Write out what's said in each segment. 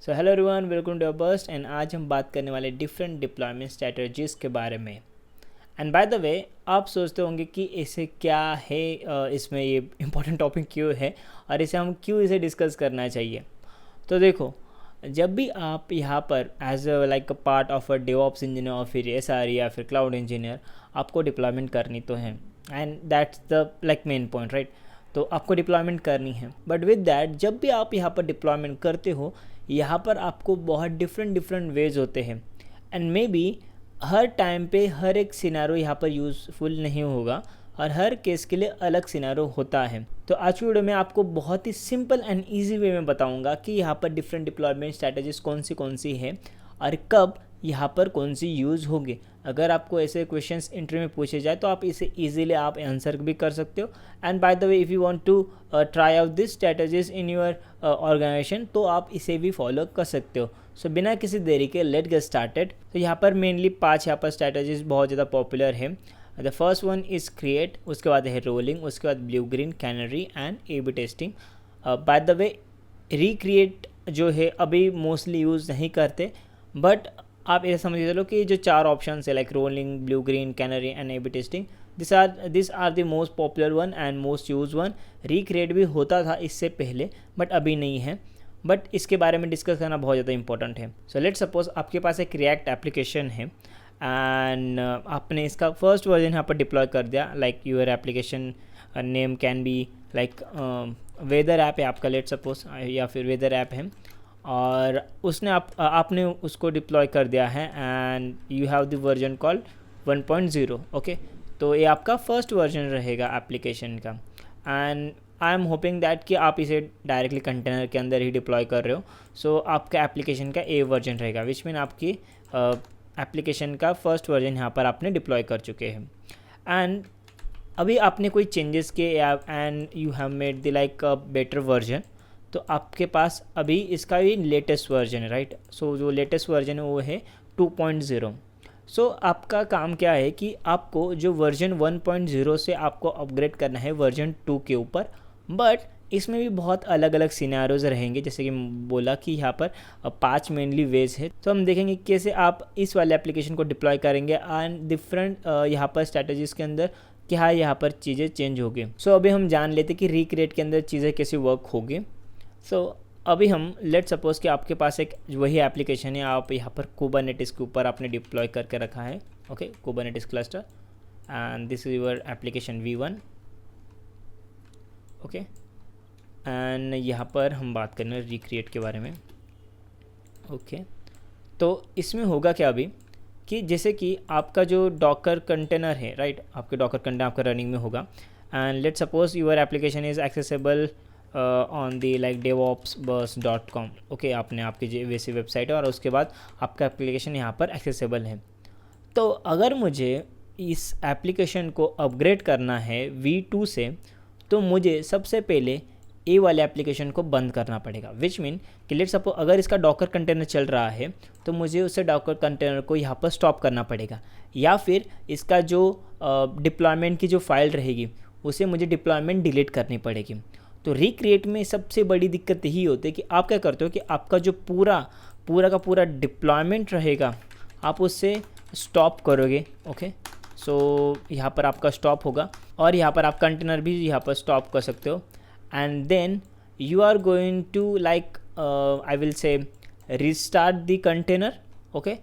So hello everyone, welcome to burst. And आज हम बात करने वाले डिफरेंट डिप्लॉयमेंट स्ट्रेटजीज के बारे में। एंड बाय द वे, आप सोचते होंगे कि इसे क्या है, इसमें ये इम्पोर्टेंट टॉपिक क्यों है और इसे हम क्यों इसे डिस्कस करना चाहिए। तो देखो, जब भी आप यहाँ पर as like a part of a DevOps engineer और फिर एसआर या फिर क्लाउड इंजीनियर आपको डिप्लॉयमेंट करनी तो है, and that's the like main point, right. तो आपको डिप्लॉयमेंट करनी है, बट विद दैट जब भी आप यहाँ पर डिप्लॉयमेंट करते हो, यहाँ पर आपको बहुत डिफरेंट डिफरेंट वेज होते हैं। And may be her time पे हर एक सिनारो यहाँ पर यूज़फुल नहीं होगा और हर केस के लिए अलग सिनारो होता है। तो आज की वीडियो में आपको बहुत ही सिंपल एंड इजी वे में बताऊंगा कि यहाँ पर डिफरेंट डिप्लॉयमेंट स्ट्रैटेजीज कौन सी है और कब यहाँ पर कौन सी यूज़ होगी। अगर आपको ऐसे क्वेश्चंस इंटरव्यू में पूछे जाए तो आप इसे इजीली आप आंसर भी कर सकते हो। And by the way, if you want to try out this strategies in your organisation तो आप इसे भी फॉलो कर सकते हो। सो बिना किसी देरी के लेट गेट स्टार्टेड। तो यहाँ पर मेनली 5 यहाँ पर स्ट्रैटेजीज बहुत ज़्यादा पॉपुलर है। The first one is create, उसके बाद है रोलिंग, उसके बाद blue green, canary and A B testing. By the way, recreate जो है अभी मोस्टली यूज़ नहीं करते, बट आप ऐसा समझ चलो कि जो 4 ऑप्शन है like rolling, blue green, canary and A B testing, this are the most popular one and most use one. Recreate भी होता था इससे पहले बट अभी नहीं है, बट इसके बारे में डिस्कस करना बहुत ज़्यादा इंपॉर्टेंट है। सो लेट सपोज आपके पास एक रिएक्ट एप्लीकेशन है एंड आपने इसका फर्स्ट वर्जन यहाँ पर डिप्लॉय कर दिया। Like your application name can be like weather app है आपका, लेट सपोज, या फिर वेदर ऐप है और उसने आपने उसको डिप्लॉय कर दिया है and you have the version called 1.0। Okay, तो ये आपका फर्स्ट वर्जन रहेगा एप्लीकेशन का। And I am hoping that कि आप इसे डायरेक्टली कंटेनर के अंदर ही डिप्लॉय कर रहे हो। सो आपका एप्लीकेशन का ए वर्जन रहेगा, विच मीन आपकी एप्लीकेशन का फर्स्ट वर्जन यहाँ पर आपने डिप्लॉय कर चुके हैं। एंड अभी आपने कोई चेंजेस किए and you have made the like a better version, तो आपके पास अभी इसका भी लेटेस्ट वर्जन है, राइट। सो जो लेटेस्ट वर्जन है वो है 2.0। सो आपका काम क्या है कि आपको जो वर्जन 1.0 से आपको अपग्रेड करना है वर्जन 2 के ऊपर। बट इसमें भी बहुत अलग अलग सिनेरियोज रहेंगे, जैसे कि बोला कि यहाँ पर 5 मेनली वेज है। तो हम देखेंगे कैसे आप इस वाले एप्लीकेशन को डिप्लॉय करेंगे एंड डिफरेंट यहाँ पर स्ट्रैटेजीज़ के अंदर क्या यहाँ पर चीज़ें चेंज होगी। सो अभी हम जान लेते कि रिक्रिएट के अंदर चीज़ें कैसे वर्क होगी। सो अभी हम लेट सपोज कि आपके पास एक वही एप्लीकेशन है, आप यहाँ पर कुबरनेटिस के ऊपर आपने डिप्लॉय करके रखा है। Okay, Kubernetes cluster and this is your application V1। Okay, and यहाँ पर हम बात करें रिक्रिएट के बारे में। ओके, तो इसमें होगा क्या अभी कि जैसे कि आपका जो डॉकर कंटेनर है, राइट, आपके डॉकर कंटेनर आपका रनिंग में होगा and let suppose your application is accessible on the like devopsburst.com। Okay, आपने आपकी वैसी वेबसाइट है और उसके बाद आपका एप्लीकेशन यहाँ पर एक्सेसिबल है। तो अगर मुझे इस एप्लीकेशन को अपग्रेड करना है V2 से, तो मुझे सबसे पहले ए वाले एप्लीकेशन को बंद करना पड़ेगा। विच मीन कि लेट सपोज अगर इसका डॉकर कंटेनर चल रहा है तो मुझे उसे डॉकर कंटेनर को यहाँ पर स्टॉप करना पड़ेगा, या फिर इसका जो डिप्लॉयमेंट की जो फाइल रहेगी उसे मुझे डिप्लॉयमेंट डिलीट करनी पड़ेगी। तो रिक्रिएट में सबसे बड़ी दिक्कत यही होती है कि आप क्या करते हो कि आपका जो पूरा का पूरा डिप्लॉयमेंट रहेगा आप उससे स्टॉप करोगे। ओके, सो यहाँ पर आपका स्टॉप होगा और यहाँ पर आप कंटेनर भी यहाँ पर स्टॉप कर सकते हो। And then you are going to like I will say restart the container. Okay,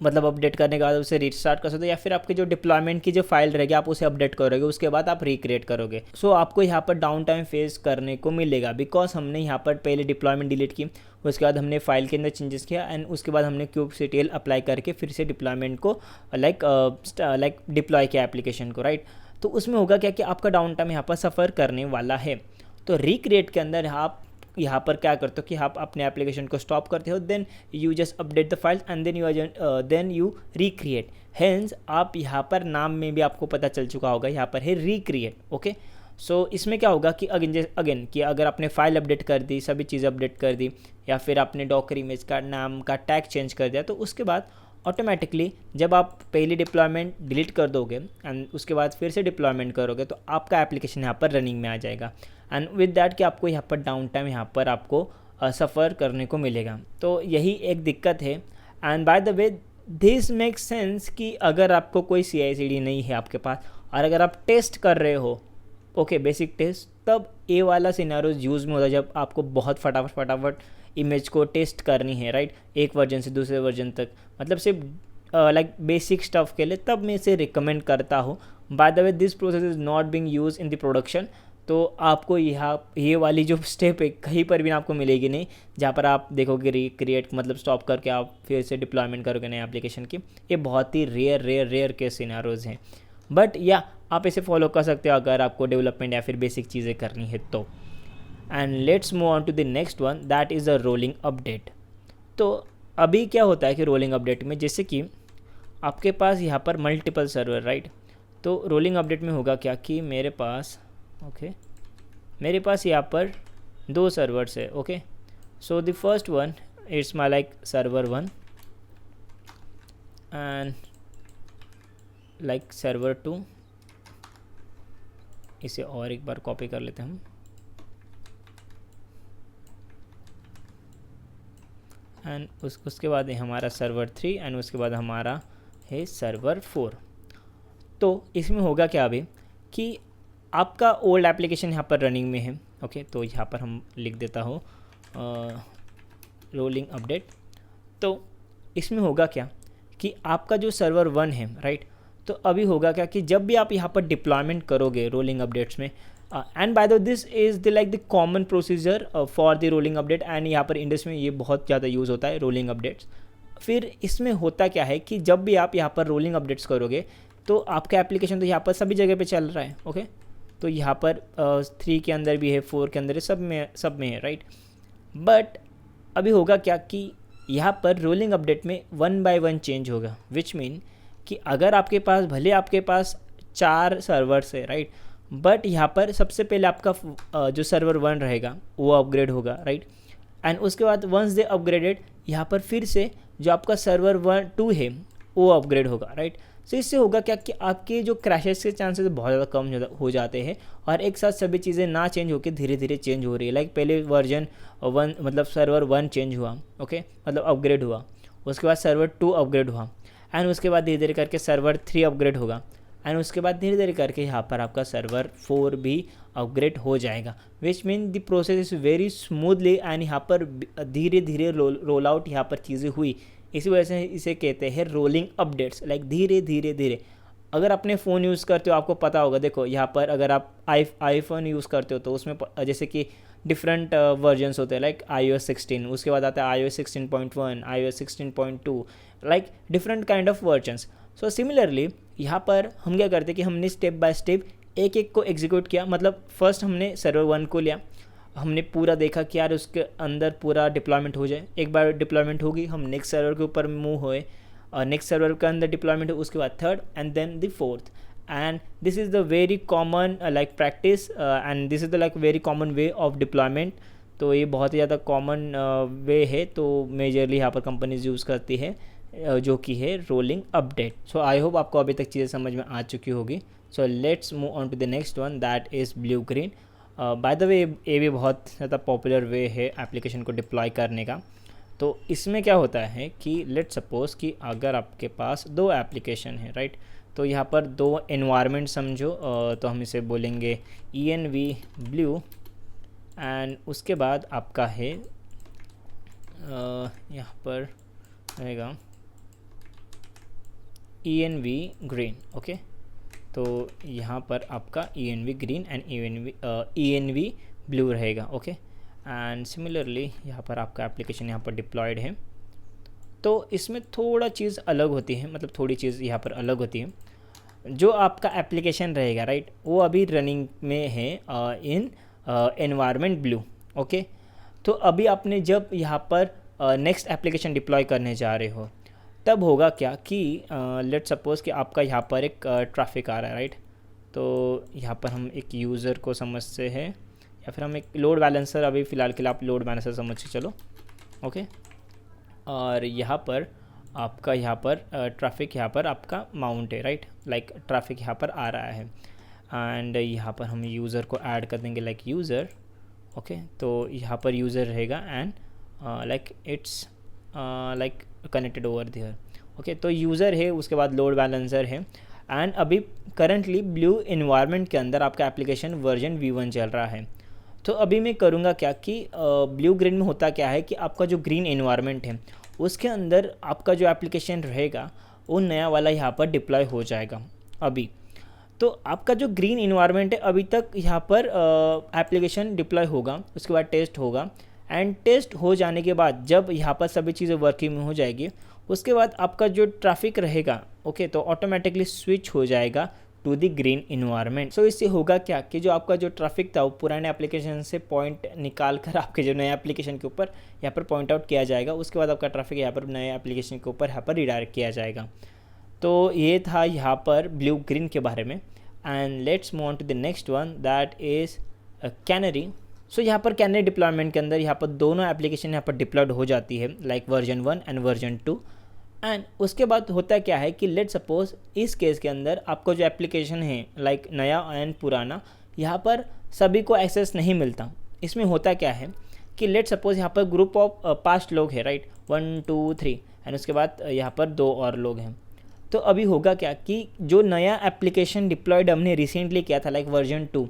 मतलब अपडेट करने के बाद उसे रीस्टार्ट कर सकते हो, या फिर आपके जो डिप्लॉयमेंट की जो फाइल रहेगी आप उसे अपडेट करोगे, उसके बाद आप रिक्रिएट करोगे। सो आपको यहाँ पर डाउन टाइम फेस करने को मिलेगा बिकॉज हमने यहाँ पर पहले डिप्लॉयमेंट डिलीट की, उसके बाद हमने फाइल के अंदर चेंजेस किया एंड उसके बाद हमने kubectl अप्लाई करके फिर से डिप्लॉयमेंट को लाइक डिप्लॉय किया एप्लीकेशन को, राइट। तो उसमें होगा क्या कि आपका डाउन टाइम यहाँ पर सफ़र करने वाला है। तो रिक्रिएट के अंदर आप यहाँ पर क्या करते हो कि आप अपने एप्लीकेशन को स्टॉप करते हो, then you just update the file and then you recreate. Hence आप यहाँ पर नाम में भी आपको पता चल चुका होगा, यहाँ पर है रिक्रिएट। ओके, सो इसमें क्या होगा कि अगेन कि अगर आपने फाइल अपडेट कर दी, सभी चीज़ें अपडेट कर दी, या फिर आपने डॉकर इमेज का नाम का टैग चेंज कर दिया, तो उसके बाद ऑटोमेटिकली जब आप पहली डिप्लॉयमेंट डिलीट कर दोगे एंड उसके बाद फिर से डिप्लॉयमेंट करोगे तो आपका एप्लीकेशन यहाँ पर रनिंग में आ जाएगा। एंड विद दैट कि आपको यहाँ पर डाउन टाइम यहाँ पर आपको सफ़र करने को मिलेगा। तो यही एक दिक्कत है। And by the way this makes sense कि अगर आपको कोई CI/CD नहीं है आपके पास और अगर आप टेस्ट कर रहे हो ओके बेसिक टेस्ट, तब ये वाला सिनारियोज यूज़ में होता है जब आपको बहुत फटाफट इमेज को टेस्ट करनी है, राइट, एक वर्जन से दूसरे वर्जन तक, मतलब सिर्फ लाइक बेसिक स्टफ़ के लिए, तब मैं इसे रिकमेंड करता हूँ। Bye the way this process is not being use in the production. तो आपको ये वाली जो स्टेप है कहीं पर भी आपको मिलेगी नहीं, जहाँ पर आप देखोगे रिक्रिएट मतलब स्टॉप करके आप फिर से डिप्लॉयमेंट करोगे नए एप्लीकेशन की। ये बहुत ही रेयर केस सिनारियोज हैं, बट या आप इसे फॉलो कर सकते हो अगर आपको डेवलपमेंट या फिर बेसिक चीज़ें करनी है तो। And let's move on to the next one, that is a rolling update. तो अभी क्या होता है कि रोलिंग अपडेट में जैसे कि आपके पास यहाँ पर मल्टीपल सर्वर, राइट, तो रोलिंग अपडेट में होगा क्या कि मेरे पास मेरे पास यहाँ पर 2 सर्वर्स है। Okay, so the first one it's my like server 1 and like server 2। इसे और एक बार कॉपी कर लेते हैं हम, एंड उसके बाद है हमारा सर्वर 3 एंड उसके बाद हमारा है सर्वर 4। तो इसमें होगा क्या अभी कि आपका ओल्ड एप्लीकेशन यहाँ पर रनिंग में है। ओके, तो यहाँ पर हम लिख देता हूँ रोलिंग अपडेट। तो इसमें होगा क्या कि आपका जो सर्वर 1 है, राइट, तो अभी होगा क्या कि जब भी आप यहाँ पर डिप्लॉयमेंट करोगे रोलिंग अपडेट्स में, and by the this is the like the common procedure for the rolling update, and यहाँ पर इंडस्ट्री में ये बहुत ज़्यादा यूज़ होता है रोलिंग अपडेट्स। फिर इसमें होता क्या है कि जब भी आप यहाँ पर रोलिंग अपडेट्स करोगे तो आपका एप्लीकेशन तो यहाँ पर सभी जगह पे चल रहा है। ओके, तो यहाँ पर 3 के अंदर भी है, 4 के अंदर है, सब में है, राइट। बट अभी होगा क्या कि यहाँ पर रोलिंग अपडेट में 1 by 1 चेंज होगा, विच मीन कि अगर आपके पास भले आपके पास 4 सर्वर्स है, राइट, बट यहाँ पर सबसे पहले आपका जो सर्वर 1 रहेगा वो अपग्रेड होगा, राइट, एंड उसके बाद वंस दे अपग्रेडेड यहाँ पर फिर से जो आपका सर्वर 2 है वो अपग्रेड होगा, राइट। सो इससे होगा क्या कि आपके जो क्रैशेस के चांसेस बहुत ज़्यादा कम हो जाते हैं और एक साथ सभी चीज़ें ना चेंज होकर धीरे धीरे चेंज हो रही है। लाइक पहले वर्जन 1 मतलब सर्वर 1 चेंज हुआ, ओके, मतलब अपग्रेड हुआ, उसके बाद सर्वर 2 अपग्रेड हुआ, एंड उसके बाद धीरे धीरे करके सर्वर 3 अपग्रेड होगा, एंड उसके बाद धीरे धीरे करके यहाँ पर आपका सर्वर 4 भी अपग्रेड हो जाएगा, which mean the process is very smoothly, and यहाँ पर धीरे धीरे रोल आउट यहाँ पर चीज़ें हुई। इसी वजह से इसे कहते हैं रोलिंग अपडेट्स, लाइक धीरे धीरे। अगर अपने फ़ोन यूज़ करते हो आपको पता होगा, देखो यहाँ पर अगर आप आईफोन यूज़ करते हो तो उसमें जैसे कि डिफरेंट वर्जन्स होते हैं, लाइक iOS 16, उसके बाद आता है iOS 16.1, iOS 16.2, like different kind of versions. So similarly यहाँ पर हम क्या करते हैं कि हमने स्टेप बाय स्टेप एक को एग्जीक्यूट किया। मतलब फर्स्ट हमने सर्वर 1 को लिया, हमने पूरा देखा कि यार उसके अंदर पूरा डिप्लॉयमेंट हो जाए। एक बार डिप्लॉयमेंट होगी हम नेक्स्ट सर्वर के ऊपर मूव हुए, और नेक्स्ट सर्वर के अंदर डिप्लॉयमेंट हो, उसके बाद 3rd and then the 4th। And this is the very common like practice, and this is the like very common way of deployment. तो ये बहुत ही ज़्यादा कॉमन वे है, तो मेजरली यहाँ पर कंपनीज यूज़ करती है, जो कि है rolling update. So I hope आपको अभी तक चीज़ें समझ में आ चुकी होगी। So let's move on to the next one, that is blue green. By the way ये भी बहुत ज़्यादा पॉपुलर वे है एप्लीकेशन को डिप्लॉय करने का। तो इसमें क्या होता है कि लेट सपोज़ कि अगर आपके पास 2 एप्लीकेशन है, राइट, तो यहाँ पर 2 एनवायरनमेंट समझो, तो हम इसे बोलेंगे env ब्लू, एंड उसके बाद आपका है यहाँ पर रहेगा env ग्रीन। ओके, तो यहाँ पर आपका env green and env blue रहेगा। ओके, एंड सिमिलरली यहाँ पर आपका एप्लीकेशन यहाँ पर डिप्लॉयड है। तो इसमें थोड़ा चीज़ अलग होती है, मतलब थोड़ी चीज़ यहाँ पर अलग होती है। जो आपका एप्लीकेशन रहेगा, राइट, वो अभी रनिंग में है इन एनवायरनमेंट ब्लू। ओके, तो अभी आपने जब यहाँ पर नेक्स्ट एप्लीकेशन डिप्लॉय करने जा रहे हो, तब होगा क्या कि लेट सपोज़ कि आपका यहाँ पर एक ट्रैफिक आ रहा है, राइट। तो यहाँ पर हम एक यूज़र को समझते हैं, या फिर हम एक लोड बैलेंसर, अभी फ़िलहाल के लिए आप लोड बैलेंसर समझ के चलो। ओके, और यहाँ पर आपका यहाँ पर ट्रैफिक यहाँ पर आपका माउंट है, राइट, लाइक ट्रैफिक यहाँ पर आ रहा है, एंड यहाँ पर हम यूज़र को ऐड कर देंगे, लाइक यूज़र ओके, तो यहाँ पर यूज़र रहेगा and like it's like connected over there. Okay, तो यूज़र है, उसके बाद लोड बैलेंसर है एंड अभी करंटली ब्लू इन्वायरमेंट के अंदर आपका एप्लीकेशन वर्जन V1 चल रहा है। तो अभी मैं करूँगा क्या कि ब्लू ग्रीन में होता क्या है कि आपका जो ग्रीन इन्वायरमेंट है उसके अंदर आपका जो एप्लीकेशन रहेगा वो नया वाला यहाँ पर डिप्लॉय हो जाएगा अभी। तो आपका जो ग्रीन इन्वायरमेंट है अभी तक यहाँ पर एप्लीकेशन डिप्लॉय होगा, उसके बाद टेस्ट होगा एंड टेस्ट हो जाने के बाद जब यहाँ पर सभी चीज़ें वर्किंग में हो जाएगी उसके बाद आपका जो ट्रैफिक रहेगा ओके तो ऑटोमेटिकली स्विच हो जाएगा टू दी ग्रीन इन्वायरमेंट। सो इससे होगा क्या कि जो आपका जो ट्रैफिक था वो पुराने एप्लीकेशन से पॉइंट निकाल कर आपके जो नए एप्लीकेशन के ऊपर यहाँ पर पॉइंट आउट किया जाएगा, उसके बाद आपका ट्रैफिक यहाँ पर नए एप्लीकेशन के ऊपर यहाँ पर रिडायरेक्ट किया जाएगा। तो ये था यहाँ पर ब्लू ग्रीन के बारे में and let's move on to the next one that is canary. सो यहाँ पर कैनरी डिप्लॉयमेंट के अंदर यहाँ पर दोनों एप्लीकेशन यहाँ पर डिप्लॉयड हो जाती है like version 1 and version 2 and उसके बाद होता क्या है कि लेट सपोज इस केस के अंदर आपको जो एप्लीकेशन है लाइक नया एंड पुराना यहाँ पर सभी को एक्सेस नहीं मिलता। इसमें होता क्या है कि लेट सपोज यहाँ पर ग्रुप ऑफ 5 लोग हैं राइट 1 2 3 एंड उसके बाद यहाँ पर 2 और लोग हैं। तो अभी होगा क्या कि जो नया एप्लीकेशन डिप्लॉयड हमने रिसेंटली किया था लाइक वर्जन 2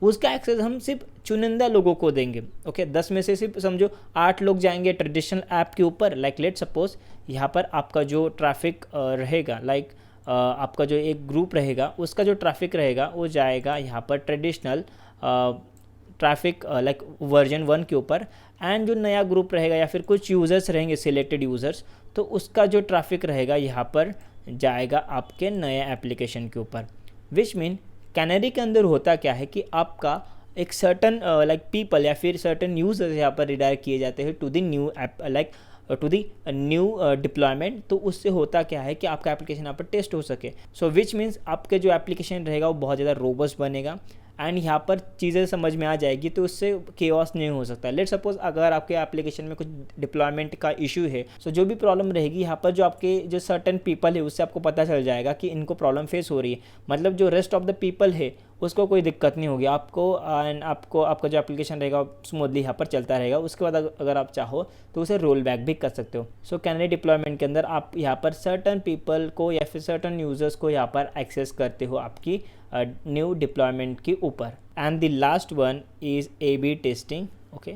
उसका एक्सेस हम सिर्फ चुनिंदा लोगों को देंगे। ओके 10 में से सिर्फ समझो 8 लोग जाएंगे ट्रेडिशनल ऐप के ऊपर लाइक लेट सपोज यहाँ पर आपका जो ट्रैफिक रहेगा लाइक आपका जो एक ग्रुप रहेगा उसका जो ट्रैफिक रहेगा वो जाएगा यहाँ पर ट्रेडिशनल ट्रैफिक लाइक वर्जन 1 के ऊपर एंड जो नया ग्रुप रहेगा या फिर कुछ यूज़र्स रहेंगे सिलेक्टेड यूज़र्स तो उसका जो ट्रैफिक रहेगा यहाँ पर जाएगा आपके नए एप्लीकेशन के ऊपर। विच मीन कैनरी के अंदर होता क्या है कि आपका एक सर्टन लाइक पीपल या फिर सर्टन यूजर्स यहाँ पर रिडायरेक्ट किए जाते हैं to the new app like to the new deployment. तो उससे होता क्या है कि आपका एप्लीकेशन यहाँ पर टेस्ट हो सके। सो विच मीन्स आपके जो एप्लीकेशन रहेगा वो बहुत ज़्यादा रोबस्ट बनेगा एंड यहाँ पर चीज़ें समझ में आ जाएगी तो उससे केओस नहीं हो सकता। लेट सपोज अगर आपके एप्लीकेशन में कुछ डिप्लॉयमेंट का इशू है सो जो भी प्रॉब्लम रहेगी यहाँ पर जो आपके जो सर्टन पीपल है उससे आपको पता चल जाएगा कि इनको प्रॉब्लम फेस हो रही है, मतलब जो रेस्ट ऑफ द पीपल है उसको कोई दिक्कत नहीं होगी आपको एंड आपको आपका जो एप्लीकेशन रहेगा स्मूथली यहाँ पर चलता रहेगा। उसके बाद अगर आप चाहो तो उसे रोल बैक भी कर सकते हो। सो कैनरी डिप्लॉयमेंट के अंदर आप यहाँ पर सर्टन पीपल को या फिर सर्टन यूजर्स को यहाँ पर एक्सेस करते हो आपकी न्यू डिप्लॉयमेंट के ऊपर। And the last one is A/B testing. Okay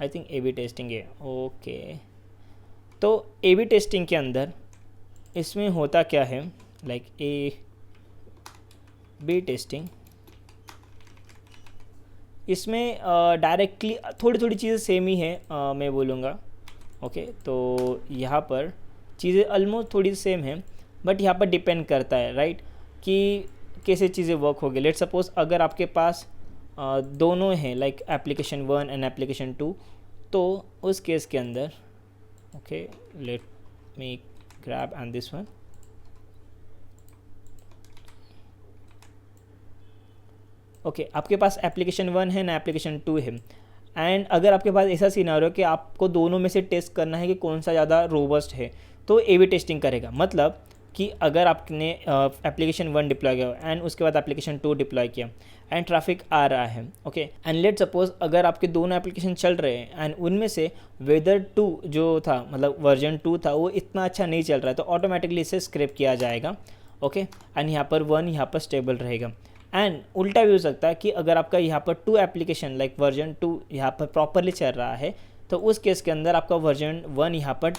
I think A/B testing है। ओके तो A/B टेस्टिंग के अंदर इसमें होता क्या है लाइक A/B टेस्टिंग इसमें डायरेक्टली थोड़ी थोड़ी चीज़ें सेम ही है मैं बोलूँगा। ओके तो यहाँ पर चीज़ें ऑलमोस्ट थोड़ी सेम है बट यहाँ पर डिपेंड करता है राइट कि कैसे चीज़ें वर्क होगी। लेट सपोज अगर आपके पास दोनों हैं लाइक एप्लीकेशन 1 एंड एप्लीकेशन 2 तो उस केस के अंदर okay let me grab and this one. Okay आपके पास एप्लीकेशन 1 है ना एप्लीकेशन 2 है एंड अगर आपके पास ऐसा सिनेरियो कि आपको दोनों में से टेस्ट करना है कि कौन सा ज़्यादा रोबस्ट है तो A/B टेस्टिंग करेगा। मतलब कि अगर आपने एप्लीकेशन 1 डिप्लॉय किया एंड उसके बाद एप्लीकेशन 2 डिप्लॉय किया एंड ट्रैफिक आ रहा है ओके एंड लेट सपोज अगर आपके दोनों एप्लीकेशन चल रहे हैं एंड उनमें से वेदर 2 जो था मतलब वर्जन 2 था वो इतना अच्छा नहीं चल रहा है तो ऑटोमेटिकली इसे स्क्रैप किया जाएगा। ओके एंड यहाँ पर 1 यहाँ पर स्टेबल रहेगा। एंड उल्टा भी हो सकता है कि अगर आपका यहाँ पर 2 एप्लीकेशन लाइक वर्जन 2 यहाँ पर प्रॉपरली चल रहा है तो उस केस के अंदर आपका वर्जन 1 यहाँ पर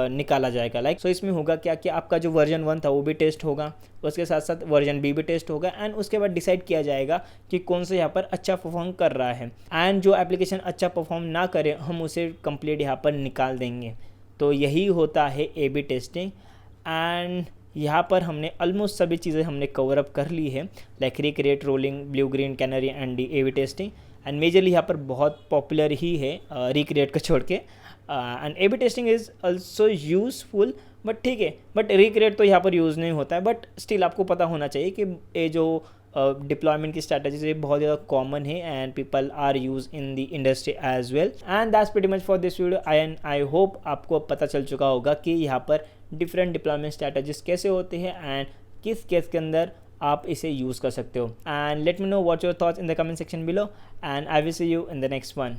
निकाला जाएगा लाइक। सो इसमें होगा क्या कि आपका जो वर्जन 1 था वो भी टेस्ट होगा, उसके साथ साथ वर्जन B भी टेस्ट होगा एंड उसके बाद डिसाइड किया जाएगा कि कौन सा यहाँ पर अच्छा परफॉर्म कर रहा है एंड जो एप्लीकेशन अच्छा परफॉर्म ना करे हम उसे कंप्लीट यहाँ पर निकाल देंगे। तो यही होता है A/B टेस्टिंग एंड यहाँ पर हमने ऑलमोस्ट सभी चीज़ें हमने कवर अप कर ली है like recreate, rolling, blue green, canary and A/B testing and majorly यहाँ पर बहुत पॉपुलर ही है रिक्रिएट को छोड़ के and A/B testing is also useful but ठीक है बट रिक्रिएट तो यहाँ पर यूज़ नहीं होता है बट स्टिल आपको पता होना चाहिए कि ये जो डिप्लॉयमेंट की स्ट्रैटेजीज ये बहुत ज़्यादा कॉमन है and people are use in the industry as well and that's pretty much for this video and I hope आपको पता चल चुका होगा कि यहाँ पर डिफरेंट डिप्लॉयमेंट स्ट्रैटेजीज कैसे होते हैं एंड किस केस के अंदर आप इसे यूज़ कर सकते हो. And let me know what your thoughts in the comment section below, and I will see you in the next one.